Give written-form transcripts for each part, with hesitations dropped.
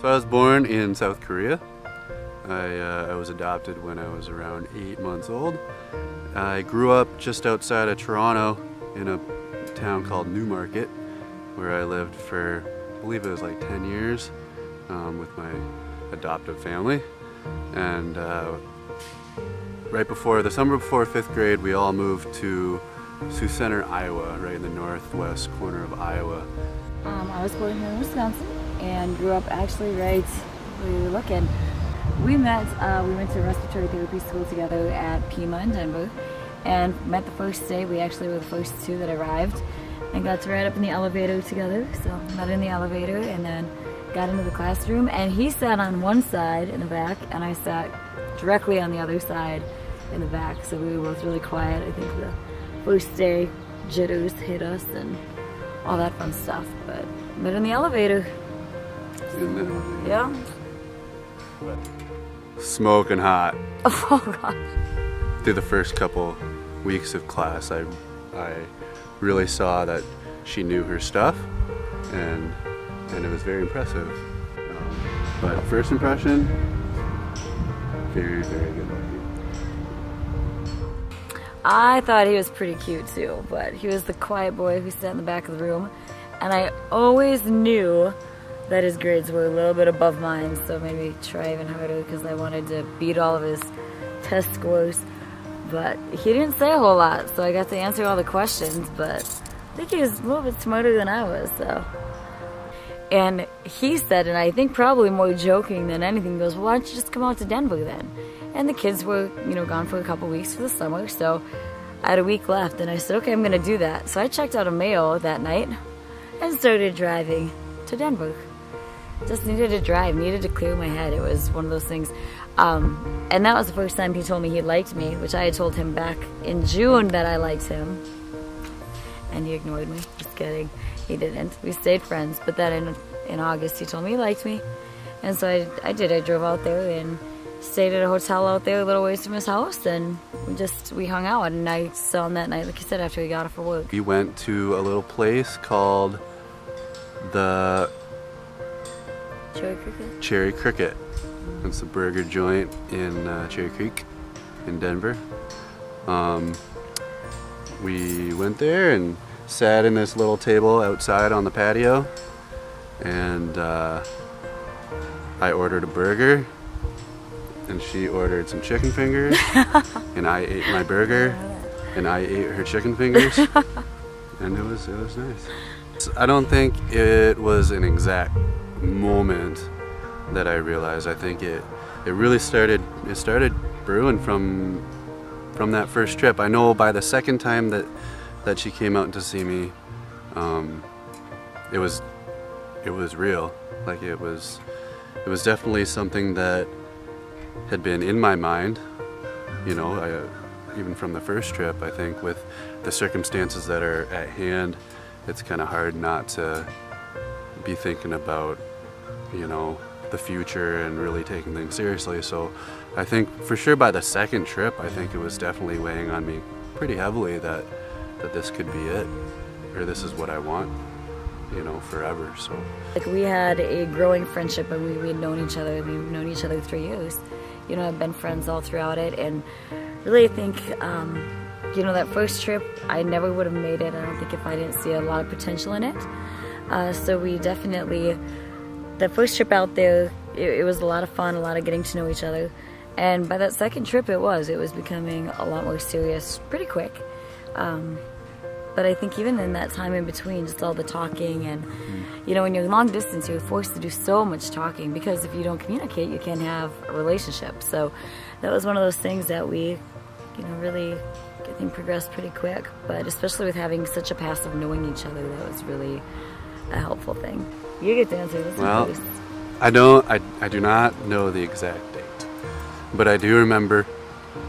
So I was born in South Korea. I was adopted when I was around 8 months old. I grew up just outside of Toronto in a town called Newmarket, where I lived for, I believe it was like 10 years with my adoptive family. And right before, the summer before 5th grade, we all moved to Sioux Center, Iowa, right in the northwest corner of Iowa. I was born here in Wisconsin and grew up actually right where you're looking. We met, we went to respiratory therapy school together at Pima in Denver, and met the first day. We actually were the first two that arrived and got to ride up in the elevator together. So met in the elevator and then got into the classroom, and he sat on one side in the back and I sat directly on the other side in the back. So we were both really quiet. I think the first day jitters hit us and all that fun stuff, but met in the elevator. Yeah. Smoking hot. Oh gosh. Through the first couple weeks of class, I really saw that she knew her stuff, and it was very impressive. But first impression, very, very good looking. I thought he was pretty cute too, but he was the quiet boy who sat in the back of the room, and I always knew that his grades were a little bit above mine, so it made me try even harder because I wanted to beat all of his test scores. But he didn't say a whole lot, so I got to answer all the questions, but I think he was a little bit smarter than I was, so. And he said, and I think probably more joking than anything, goes, well, why don't you just come out to Denver then? And the kids were, you know, gone for a couple weeks for the summer, so I had a week left, and I said, okay, I'm gonna do that. So I checked out a mail that night and started driving to Denver. Just needed to drive, needed to clear my head. It was one of those things. And that was the first time he told me he liked me, which I had told him back in June that I liked him. And he ignored me. Just kidding. He didn't. We stayed friends. But then in August, he told me he liked me. And so I did. I drove out there and stayed at a hotel out there a little ways from his house. And we hung out. And I saw him that night, like you said, after he got off of work. We went to a little place called the Cherry Cricket. It's a burger joint in Cherry Creek in Denver. We went there and sat in this little table outside on the patio, and I ordered a burger and she ordered some chicken fingers and I ate my burger and I ate her chicken fingers, and it was nice. I don't think it was an exact moment that I realized. I think it really started brewing from that first trip. I know by the second time that she came out to see me, it was real. Like it was definitely something that had been in my mind, you know, even from the first trip. I think with the circumstances that are at hand, it's kind of hard not to be thinking about, you know, the future and really taking things seriously. So I think for sure by the second trip, I think it was definitely weighing on me pretty heavily that this could be it, or this is what I want, you know, forever. So like we had a growing friendship, and we had known each other. We've known each other 3 years. You know, I've been friends all throughout it, and really I think you know, that first trip I never would have made it, I don't think, if I didn't see a lot of potential in it. So we definitely, the first trip out there, it was a lot of fun, a lot of getting to know each other. And by that second trip it was becoming a lot more serious pretty quick. But I think even in that time in between, just all the talking, and you know, when you're long distance, you're forced to do so much talking, because if you don't communicate, you can't have a relationship. So that was one of those things that we, you know, really, I think, progressed pretty quick. But especially with having such a past of knowing each other, that was really a helpful thing. You get to answer this one first. I do not know the exact date, but I do remember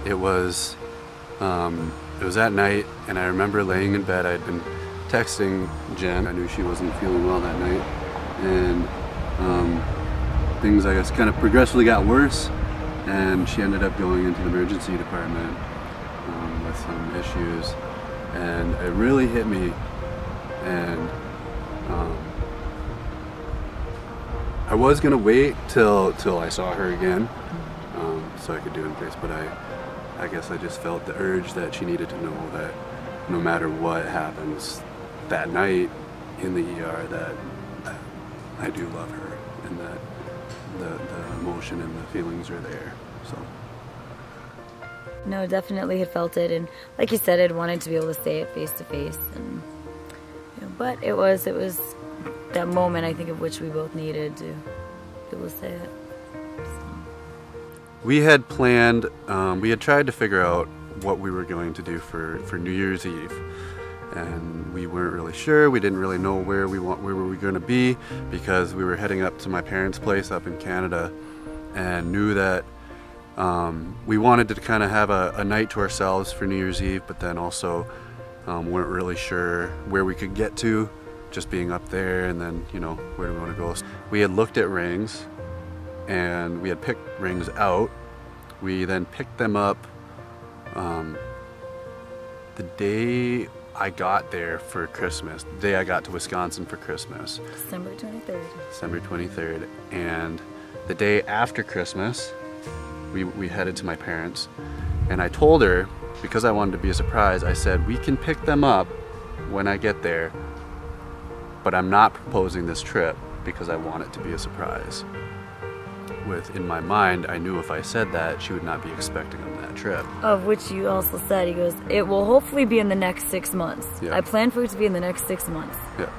it was at night, and I remember laying in bed. I had been texting Jen. I knew she wasn't feeling well that night, and things, I guess, kind of progressively got worse, and she ended up going into the emergency department with some issues, and it really hit me, and I was gonna wait till I saw her again, so I could do it in face, but I guess I just felt the urge that she needed to know that no matter what happens that night in the ER, that I do love her, and that the emotion and the feelings are there. So. No, definitely had felt it, and like you said, I'd wanted to be able to say it face to face, and but it was that moment, I think, of which we both needed to be able to say it. So. We had planned, we had tried to figure out what we were going to do for New Year's Eve, and we weren't really sure. We didn't really know where we were going to be, because we were heading up to my parents' place up in Canada, and knew that we wanted to kind of have a night to ourselves for New Year's Eve, but then also weren't really sure where we could get to, just being up there, and then, you know, where do we want to go. We had looked at rings, and we had picked rings out. We then picked them up the day I got there for Christmas, the day I got to Wisconsin for Christmas. December 23rd. December 23rd. And the day after Christmas, we headed to my parents, and I told her, because I wanted to be a surprise, I said, we can pick them up when I get there, but I'm not proposing this trip because I want it to be a surprise. In my mind, I knew if I said that, she would not be expecting on that trip. Of which you also said, he goes, it will hopefully be in the next 6 months. Yeah. I plan for it to be in the next 6 months. Yeah.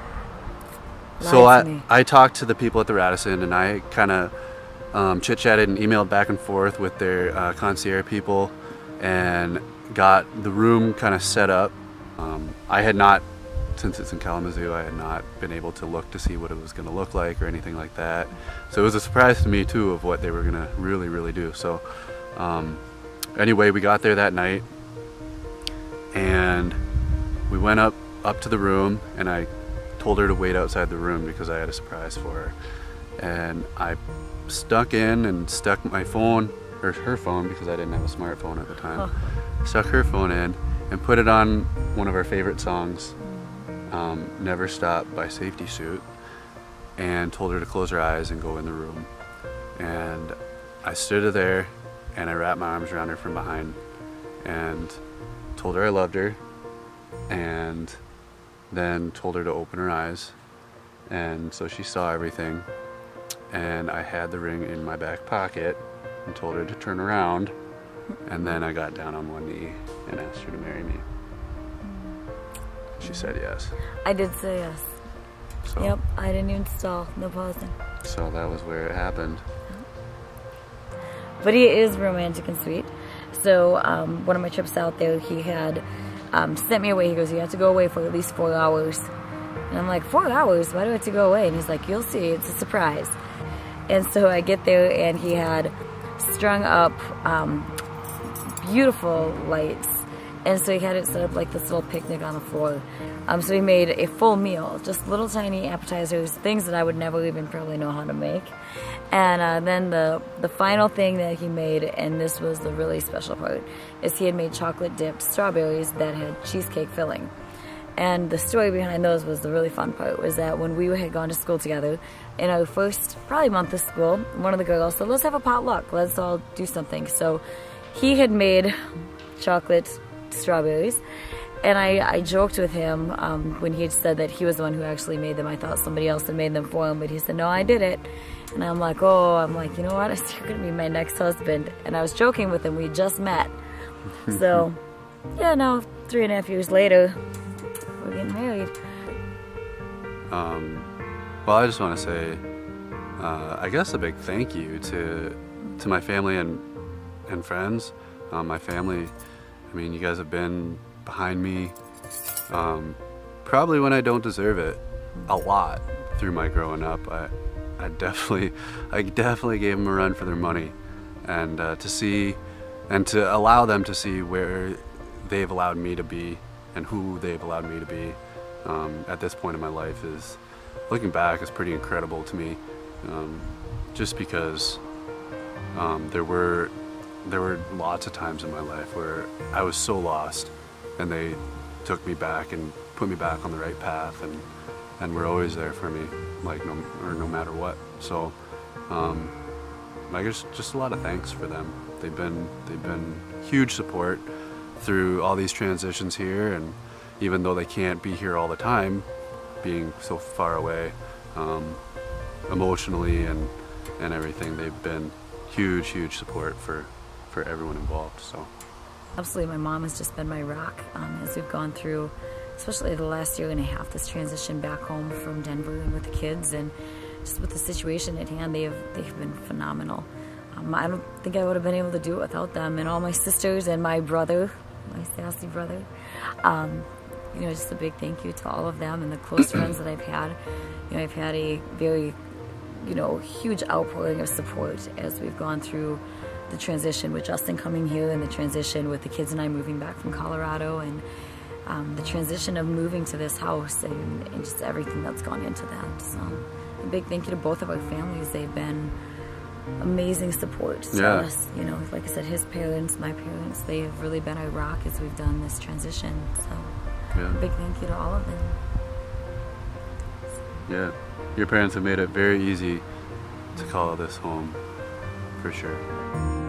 Lied So to me. I talked to the people at the Radisson, and I kind of chit-chatted and emailed back and forth with their concierge people, and got the room kind of set up. I had not, since it's in Kalamazoo, I had not been able to look to see what it was going to look like or anything like that. So it was a surprise to me too of what they were going to really do. So anyway, we got there that night, and we went up to the room, and I told her to wait outside the room because I had a surprise for her. And I stuck my phone, or her phone, because I didn't have a smartphone at the time. Stuck her phone in and put it on one of our favorite songs, Never Stop by Safety Suit, and told her to close her eyes and go in the room. And I stood there, and I wrapped my arms around her from behind and told her I loved her, and then told her to open her eyes. And so she saw everything, and I had the ring in my back pocket and told her to turn around, and then I got down on one knee and asked her to marry me. She said yes. I did say yes. So, Yep, I didn't even stall, no pausing. So that was where it happened. But he is romantic and sweet. So one of my trips out there, he had sent me away. He goes, you have to go away for at least 4 hours. And I'm like, 4 hours? Why do I have to go away? And he's like, you'll see, it's a surprise. And so I get there, and he had strung up beautiful lights. And so he had it set up like this little picnic on the floor. So he made a full meal, just little tiny appetizers, things that I would never even probably know how to make. And then the final thing that he made, and this was the really special part, is he had made chocolate dipped strawberries that had cheesecake filling. And the story behind those was the really fun part, was that when we had gone to school together, in our first probably month of school, one of the girls said, let's have a potluck, let's all do something. So he had made chocolate strawberries, and I joked with him when he had said that he was the one who actually made them. I thought somebody else had made them for him, but he said, no, I did it. And I'm like, you know what, you're gonna be my next husband. And I was joking with him, we just met. So yeah, now 3.5 years later, we're getting married. Well, I just want to say, I guess a big thank you to my family and friends. My family, I mean, you guys have been behind me, probably when I don't deserve it, a lot through my growing up. I definitely gave them a run for their money, and to allow them to see where they've allowed me to be and who they've allowed me to be at this point in my life is, looking back, is pretty incredible to me. Just because there were lots of times in my life where I was so lost, and they took me back and put me back on the right path, and and were always there for me, like no matter what. So I guess just a lot of thanks for them. They've been huge support through all these transitions here, and even though they can't be here all the time, being so far away, emotionally and everything, they've been huge support for everyone involved. So absolutely, my mom has just been my rock as we've gone through, especially the last year and a half, this transition back home from Denver and with the kids, and just with the situation at hand. They've been phenomenal. I don't think I would have been able to do it without them, and all my sisters and my brother, my sassy brother. You know, just a big thank you to all of them and the close friends that I've had. You know, I've had a very, you know, huge outpouring of support as we've gone through the transition with Justin coming here, and the transition with the kids and I moving back from Colorado, and the transition of moving to this house, and just everything that's gone into that. So a big thank you to both of our families. They've been amazing support to us. You know, like I said, his parents, my parents, they've really been our rock as we've done this transition. So a big thank you to all of them. Yeah, your parents have made it very easy to call this home, for sure.